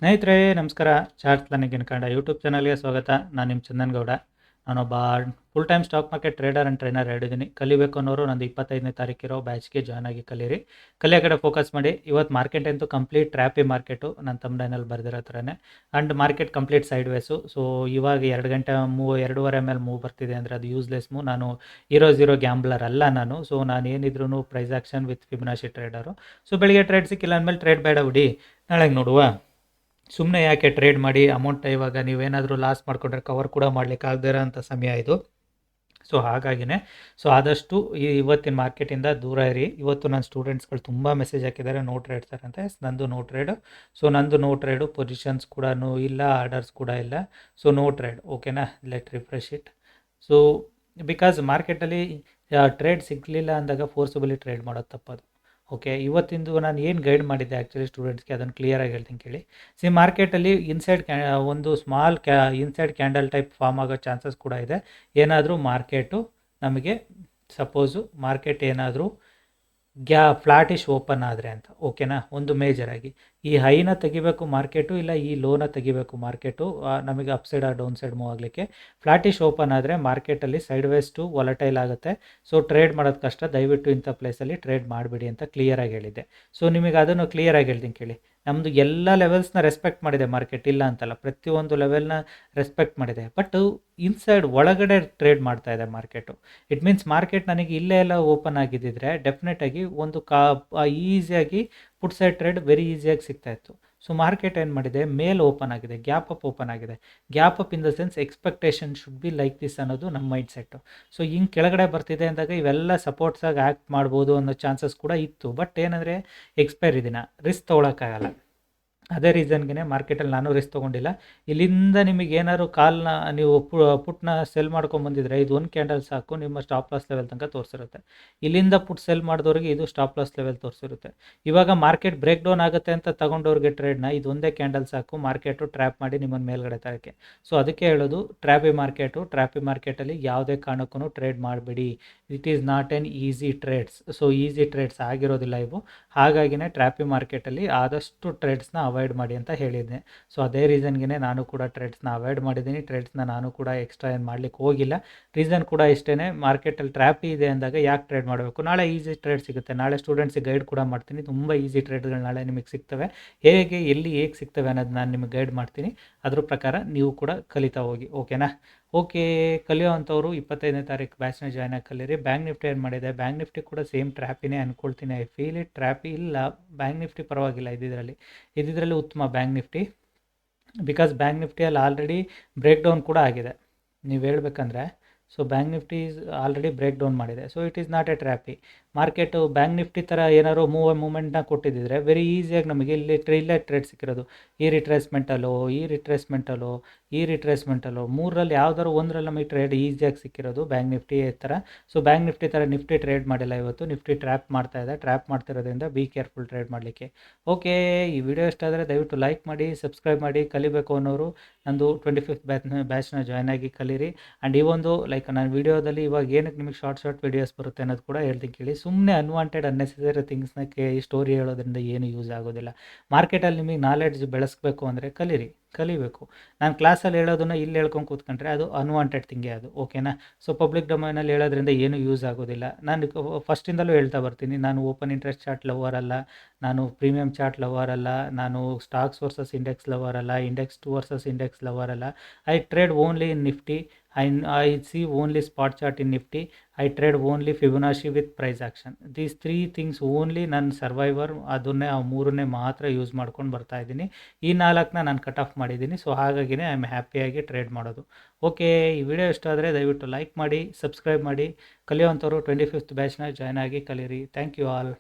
ಸ್ನೇಹಿತರೆ ನಮಸ್ಕಾರ. Chart planning ಇನ್ Kannada YouTube ಚಾನಲ್ಗೆ ಸ್ವಾಗತ. ನಾನು ನಿಮ್ಮ ಚಂದನ್ ಗೌಡ. ನಾನೊಬ್ಬ full time stock market trader and trainer ಹೇಳಿದ್ದೀನಿ. ಕಲಿಬೇಕು ಅನ್ನೋರು ನಂದು 25ನೇ ತಾರೀಕಿರೋ ಬ್ಯಾಚ್ಗೆ ಜಾಯ್ನ್ ಆಗಿ ಕಲೀರಿ. ಕಲಿಯೋ ಕಡೆ ಫೋಕಸ್ ಮಾಡಿ. ಇವತ್ತು ಮಾರ್ಕೆಟ್ ಅಂತೂ ಕಂಪ್ಲೀಟ್ ಟ್ರ್ಯಾಪಿ ಮಾರ್ಕೆಟು, ನನ್ನ ತಮ್ಮನಲ್ಲಿ ಬರೆದಿರೋ ಥರನೇ. And market complete side ways. So ಇವಾಗ 2 ಗಂಟೆ 2:30 ಮೇಲೆ ಮೂವ್ ಬರ್ತಿದೆ ಅಂದರೆ ಅದು ಯೂಸ್ಲೆಸ್ ಮೂವ್. ನಾನು ಇರೋ ಗ್ಯಾಂಬ್ಲರ್ ಅಲ್ಲ ನಾನು. ಸೊ ನಾನು ಏನಿದ್ರು price action with Fibonacci trader. So ಬೆಳಿಗ್ಗೆ ಟ್ರೇಡ್ ಸಿಕ್ಕಿಲ್ಲ ಅಂದಮೇಲೆ ಟ್ರೇಡ್ ಬೇಡ ಬಿಡಿ, ನಾಳೆಗೆ ನೋಡುವ. ಸುಮ್ಮನೆ ಯಾಕೆ ಟ್ರೇಡ್ ಮಾಡಿ ಅಮೌಂಟ್ ಇವಾಗ ನೀವೇನಾದರೂ ಲಾಸ್ ಮಾಡಿಕೊಂಡ್ರೆ ಕವರ್ ಕೂಡ ಮಾಡಲಿಕ್ಕೆ ಆಗದೇ ಇರೋಂಥ ಸಮಯ ಇದು. ಸೊ ಹಾಗಾಗಿನೇ ಆದಷ್ಟು ಇವತ್ತಿನ ಮಾರ್ಕೆಟಿಂದ ದೂರ ಇರಿ. ಇವತ್ತು ನನ್ನ ಸ್ಟೂಡೆಂಟ್ಸ್ಗಳು ತುಂಬ ಮೆಸೇಜ್ ಹಾಕಿದ್ದಾರೆ, ನೋ ಟ್ರೇಡ್ ಸರ್ ಅಂತ. ನಂದು ನೋ ಟ್ರೇಡು. ಸೊ ನಂದು ನೋ ಟ್ರೇಡು, ಪೊಸಿಷನ್ಸ್ ಕೂಡ ಇಲ್ಲ, ಆರ್ಡರ್ಸ್ ಕೂಡ ಇಲ್ಲ. ಸೊ ನೋ ಟ್ರೇಡ್, ಓಕೆನಾ. Let refresh it. So because ಮಾರ್ಕೆಟಲ್ಲಿ ಟ್ರೇಡ್ ಸಿಗಲಿಲ್ಲ ಅಂದಾಗ ಫೋರ್ಸಬಲಿ ಟ್ರೇಡ್ ಮಾಡೋದು ತಪ್ಪದು. ಓಕೆ, ಇವತ್ತಿಂದು ನಾನು ಏನು ಗೈಡ್ ಮಾಡಿದ್ದೆ ಆ್ಯಕ್ಚುಲಿ ಸ್ಟೂಡೆಂಟ್ಸ್ಗೆ ಅದನ್ನು ಕ್ಲಿಯರಾಗಿ ಹೇಳ್ತೀನಿ ಕೇಳಿ. ಮಾರ್ಕೆಟಲ್ಲಿ ಇನ್ಸೈಡ್ ಒಂದು small inside candle type form ಆಗೋ ಚಾನ್ಸಸ್ ಕೂಡ ಇದೆ. ಏನಾದರೂ ಮಾರ್ಕೆಟು ನಮಗೆ ಸಪೋಸು ಮಾರ್ಕೆಟ್ ಏನಾದರೂ ಫ್ಲಾಟಿಶ್ ಓಪನ್ ಆದರೆ ಅಂತ, ಓಕೆನಾ. ಒಂದು ಮೇಜರಾಗಿ ಈ ಹೈನ ತೆಗಿಬೇಕು ಮಾರ್ಕೆಟು, ಇಲ್ಲ ಈ ಲೋನ ತೆಗಿಬೇಕು ಮಾರ್ಕೆಟು, ನಮಗೆ upside or downside move ಆಗಲಿಕ್ಕೆ. ಫ್ಲಾಟಿಶ್ ಓಪನ್ ಆದರೆ ಮಾರ್ಕೆಟಲ್ಲಿ ಸೈಡ್ ವೇಸ್ ಟು ವಾಲಟೈಲ್ ಆಗುತ್ತೆ. ಸೊ ಟ್ರೇಡ್ ಮಾಡೋದು ಕಷ್ಟ. ದಯವಿಟ್ಟು ಇಂಥ ಪ್ಲೇಸಲ್ಲಿ ಟ್ರೇಡ್ ಮಾಡಿಬಿಡಿ ಅಂತ ಕ್ಲಿಯರಾಗಿ ಹೇಳಿದ್ದೆ. ಸೊ ನಿಮಗೆ ಅದನ್ನು ಕ್ಲಿಯರಾಗಿ ಹೇಳ್ತೀನಿ ಕೇಳಿ. ನಮ್ಮದು ಎಲ್ಲ ಲೆವೆಲ್ಸ್ನ ರೆಸ್ಪೆಕ್ಟ್ ಮಾಡಿದೆ ಮಾರ್ಕೆಟ್, ಇಲ್ಲ ಅಂತಲ್ಲ, ಪ್ರತಿಯೊಂದು ಲೆವೆಲ್ನ ರೆಸ್ಪೆಕ್ಟ್ ಮಾಡಿದೆ. ಬಟ್ ಇನ್ಸೈಡ್ ಒಳಗಡೆ ಟ್ರೇಡ್ ಮಾಡ್ತಾ ಇದೆ ಮಾರ್ಕೆಟು. ಇಟ್ ಮೀನ್ಸ್ ಮಾರ್ಕೆಟ್ ನನಗೆ ಇಲ್ಲೇ ಎಲ್ಲ ಓಪನ್ ಆಗಿದ್ದಿದ್ರೆ ಡೆಫಿನೆಟಾಗಿ ಒಂದು ಈಸಿಯಾಗಿ ಪುಟ್ ಸೈಡ್ ಟ್ರೇಡ್ ವೆರಿ ಈಸಿಯಾಗಿ ಸಿಗ್ತಾಯಿತ್ತು. ಸೊ ಮಾರ್ಕೆಟ್ ಏನು ಮಾಡಿದೆ, ಮೇಲೆ ಓಪನ್ ಆಗಿದೆ, ಗ್ಯಾಪ್ ಅಪ್ ಓಪನ್ ಆಗಿದೆ. Gap up in the sense expectation should be like this ಅನ್ನೋದು ನಮ್ಮ ಮೈಂಡ್ ಸೆಟ್ಟು. ಸೊ ಹಿಂಗೆ ಕೆಳಗಡೆ ಬರ್ತಿದೆ ಅಂದಾಗ ಇವೆಲ್ಲ ಸಪೋರ್ಟ್ಸಾಗಿ ಆ್ಯಕ್ಟ್ ಮಾಡ್ಬೋದು ಅನ್ನೋ ಚಾನ್ಸಸ್ ಕೂಡ ಇತ್ತು. ಬಟ್ ಏನಂದರೆ ಎಕ್ಸ್ಪೈರಿ ದಿನ ರಿಸ್ಕ್ ತೊಗೊಳಕ್ಕಾಗಲ್ಲ. ಅದೇ ರೀಸನ್ಗೆ ಮಾರ್ಕೆಟಲ್ಲಿ ನಾನು ರಿಸ್ಕ್ ತೊಗೊಂಡಿಲ್ಲ. ಇಲ್ಲಿಂದ ನಿಮಗೆ ಏನಾದ್ರು ಕಾಲ್ನ ನೀವು ಪುಟ್ನ ಸೆಲ್ ಮಾಡ್ಕೊಂಬಂದಿದ್ರೆ ಇದು ಒಂದು ಕ್ಯಾಂಡಲ್ ಸಾಕು, ನಿಮ್ಮ ಸ್ಟಾಪ್ ಲಾಸ್ ಲೆವೆಲ್ ತನಕ ತೋರಿಸಿರುತ್ತೆ. ಇಲ್ಲಿಂದ ಪುಟ್ ಸೆಲ್ ಮಾಡಿದವ್ರಿಗೆ ಇದು ಸ್ಟಾಪ್ ಲಾಸ್ ಲೆವೆಲ್ ತೋರಿಸಿರುತ್ತೆ. ಇವಾಗ ಮಾರ್ಕೆಟ್ ಬ್ರೇಕ್ ಡೌನ್ ಆಗುತ್ತೆ ಅಂತ ತಗೊಂಡವ್ರಿಗೆ ಟ್ರೇಡ್ನ ಇದೊಂದೇ ಕ್ಯಾಂಡಲ್ ಸಾಕು ಮಾರ್ಕೆಟು ಟ್ರ್ಯಾಪ್ ಮಾಡಿ ನಿಮ್ಮನ್ನು ಮೇಲ್ಗಡೆ ತರೋಕ್ಕೆ. ಸೊ ಅದಕ್ಕೆ ಹೇಳೋದು ಟ್ರ್ಯಾಪಿ ಮಾರ್ಕೆಟಲ್ಲಿ ಯಾವುದೇ ಕಾರಣಕ್ಕೂ ಟ್ರೇಡ್ ಮಾಡಬೇಡಿ. It is not an easy trades. So easy trades ಆಗಿರೋದಿಲ್ಲ ಇವು. ಹಾಗಾಗಿನೇ ಟ್ರ್ಯಾಪಿ ಮಾರ್ಕೆಟಲ್ಲಿ ಆದಷ್ಟು ಟ್ರೇಡ್ಸ್ನ ಅವಾಯ್ಡ್ ಮಾಡಿ ಅಂತ ಹೇಳಿದ್ದೆ. ಸೊ ಅದೇ ರೀಸನ್ಗೆ ನಾನು ಕೂಡ ಟ್ರೇಡ್ಸ್ನ ಅವಾಯ್ಡ್ ಮಾಡಿದ್ದೀನಿ. ಟ್ರೇಡ್ಸ್ನ ನಾನು ಕೂಡ ಎಕ್ಸ್ಟ್ರಾ ಏನು ಮಾಡಲಿಕ್ಕೆ ಹೋಗಿಲ್ಲ. ರೀಸನ್ ಕೂಡ ಇಷ್ಟೇ, ಮಾರ್ಕೆಟಲ್ಲಿ ಟ್ರ್ಯಾಪಿ ಇದೆ ಅಂದಾಗ ಯಾಕೆ ಟ್ರೇಡ್ ಮಾಡಬೇಕು. ನಾಳೆ ಈಸಿ ಟ್ರೇಡ್ ಸಿಗುತ್ತೆ. ನಾಳೆ ಸ್ಟೂಡೆಂಟ್ಸಿಗೆ ಗೈಡ್ ಕೂಡ ಮಾಡ್ತೀನಿ. ತುಂಬ ಈಸಿ ಟ್ರೇಡ್ಗಳು ನಾಳೆ ನಿಮಗೆ ಸಿಗ್ತವೆ. ಹೇಗೆ ಸಿಗ್ತವೆ ಅನ್ನೋದು ನಾನು ನಿಮಗೆ ಗೈಡ್ ಮಾಡ್ತೀನಿ. ಅದ್ರ ಪ್ರಕಾರ ನೀವು ಕೂಡ ಕಲಿತಾ ಹೋಗಿ, ಓಕೆನಾ. ಓಕೆ, ಕಲಿಯೋ ಅಂಥವ್ರು 25ನೇ ತಾರೀಕು ಬ್ಯಾಚ್ನ ಜಾಯ್ನ್ ಆಗಿ ಕಲೀರಿ. ಬ್ಯಾಂಕ್ ನಿಫ್ಟಿ ಏನು ಮಾಡಿದೆ, ಬ್ಯಾಂಕ್ ನಿಫ್ಟಿ ಕೂಡ ಸೇಮ್ ಟ್ರ್ಯಾಪಿನೇ ಅಂದ್ಕೊಳ್ತೀನಿ. ಐ ಫೀಲ್ ಇಟ್ ಟ್ರ್ಯಾಪಿ ಇಲ್ಲ. ಬ್ಯಾಂಕ್ ನಿಫ್ಟಿ ಪರವಾಗಿಲ್ಲ ಇದ್ದಿದ್ರಲ್ಲಿ ಉತ್ತಮ ಬ್ಯಾಂಕ್ ನಿಫ್ಟಿ. ಬಿಕಾಸ್ ಬ್ಯಾಂಕ್ ನಿಫ್ಟಿಯಲ್ಲಿ ಆಲ್ರೆಡಿ ಬ್ರೇಕ್ ಡೌನ್ ಕೂಡ ಆಗಿದೆ. ನೀವು ಹೇಳ್ಬೇಕಂದ್ರೆ so bank Nifty already break down ಮಾಡಿದೆ. So it is not a trappy. Market bank Nifty ಥರ ಏನಾದ್ರು ಮೂಮೆಂಟ್ನ ಕೊಟ್ಟಿದ್ದಿದ್ರೆ ವೆರಿ ಈಸಿಯಾಗಿ ನಮಗೆ ಇಲ್ಲೇ ಟ್ರೇಡ್ ಸಿಕ್ಕಿರೋದು. ಈ ರಿಟ್ರೇಸ್ಮೆಂಟಲ್ಲೋ ಮೂರರಲ್ಲಿ ಯಾವ್ದಾದ್ರು ಒಂದರಲ್ಲಿ ನಮಗೆ ಟ್ರೇಡ್ ಈಸಿಯಾಗಿ ಸಿಕ್ಕಿರೋದು ಬ್ಯಾಂಕ್ ನಿಫ್ಟಿ ಥರ. ಸೊ ಬ್ಯಾಂಕ್ ನಿಫ್ಟಿ ಥರ ನಿಫ್ಟಿ ಟ್ರೇಡ್ ಮಾಡಿಲ್ಲ ಇವತ್ತು. ನಿಫ್ಟಿ ಟ್ರ್ಯಾಪ್ ಮಾಡ್ತಿರೋದ್ರಿಂದ ಬಿ ಕೇರ್ಫುಲ್ ಟ್ರೇಡ್ ಮಾಡಲಿಕ್ಕೆ. ಓಕೆ, ಈ ವಿಡಿಯೋ ಇಷ್ಟ ಆದರೆ ದಯವಿಟ್ಟು ಲೈಕ್ ಮಾಡಿ, ಸಬ್ಸ್ಕ್ರೈಬ್ ಮಾಡಿ. ಕಲಿಬೇಕು ಅನ್ನೋರು ನಂದು 25th ಬ್ಯಾಚ್ನ ಜಾಯ್ನ್ ಆಗಿ ಕಲೀರಿ. ಆ್ಯಂಡ್ ಈ ಒಂದು ನಾನು ವೀಡಿಯೋದಲ್ಲಿ ಇವಾಗ ಏನಕ್ಕೆ ನಿಮಗೆ ಶಾರ್ಟ್ ವೀಡಿಯೋಸ್ ಬರುತ್ತೆ ಅನ್ನೋದು ಕೂಡ ಹೇಳ್ತೀನಿ ಕೇಳಿ. ಸುಮ್ಮನೆ ಅನ್ವಾಂಟೆಡ್ ಅನ್ನೆಸೆಸರಿ ಥಿಂಗ್ಸ್ನ ಸ್ಟೋರಿ ಹೇಳೋದ್ರಿಂದ ಏನು ಯೂಸ್ ಆಗೋದಿಲ್ಲ. ಮಾರ್ಕೆಟಲ್ಲಿ ನಿಮಗೆ ನಾಲೆಡ್ಜ್ ಬೆಳೆಸಬೇಕು ಅಂದರೆ ಕಲಿಬೇಕು. ನಾನು ಕ್ಲಾಸಲ್ಲಿ ಹೇಳೋದನ್ನು ಇಲ್ಲಿ ಹೇಳ್ಕೊಂಡು ಕೂತ್ಕೊಂಡ್ರೆ ಅದು ಅನ್ವಾಂಟೆಡ್ ಥಿಂಗೇ ಅದು, ಓಕೆನಾ. ಸೊ ಪಬ್ಲಿಕ್ ಡೊಮೈನಲ್ಲಿ ಹೇಳೋದ್ರಿಂದ ಏನು ಯೂಸ್ ಆಗೋದಿಲ್ಲ. ನಾನು ಫಸ್ಟಿಂದಲೂ ಹೇಳ್ತಾ ಬರ್ತೀನಿ, ನಾನು ಓಪನ್ ಇಂಟ್ರೆಸ್ಟ್ ಚಾರ್ಟ್ ಲವರ್ ಅಲ್ಲ, ನಾನು ಪ್ರೀಮಿಯಂ ಚಾರ್ಟ್ ಲವರ್ ಅಲ್ಲ, ನಾನು ಸ್ಟಾಕ್ಸ್ ವರ್ಸಸ್ ಇಂಡೆಕ್ಸ್ ಲವರ್ ಅಲ್ಲ, ಇಂಡೆಕ್ಸ್ ವರ್ಸಸ್ ಇಂಡೆಕ್ಸ್ ಲವರ್ ಅಲ್ಲ. I trade only in Nifty. I see only spot chart in Nifty. I trade only Fibonacci with price action. These 3 things only ನನ್ನ survivor, ಅದನ್ನೇ ಆ 3ನೇ ಮಾತ್ರ use ಮಾಡ್ಕೊಂಡು ಬರ್ತಾ ಇದ್ದೀನಿ. ಈ 4ನ ನಾನು ಕಟ್ ಆಫ್ ಮಾಡಿದ್ದೀನಿ. ಸೊ ಹಾಗಾಗಿನೇ ಐ ಆಮ್ ಹ್ಯಾಪಿಯಾಗಿ ಟ್ರೇಡ್ ಮಾಡೋದು. ಓಕೆ, ಈ ವಿಡಿಯೋ ಇಷ್ಟ ಆದರೆ ದಯವಿಟ್ಟು ಲೈಕ್ ಮಾಡಿ, ಸಬ್ಸ್ಕ್ರೈಬ್ ಮಾಡಿ. ಕಲಿಯೋವಂಥವ್ರು 25th ಬ್ಯಾಚ್ನ ಜಾಯ್ನ್ ಆಗಿ ಕಲೀರಿ. Thank you all.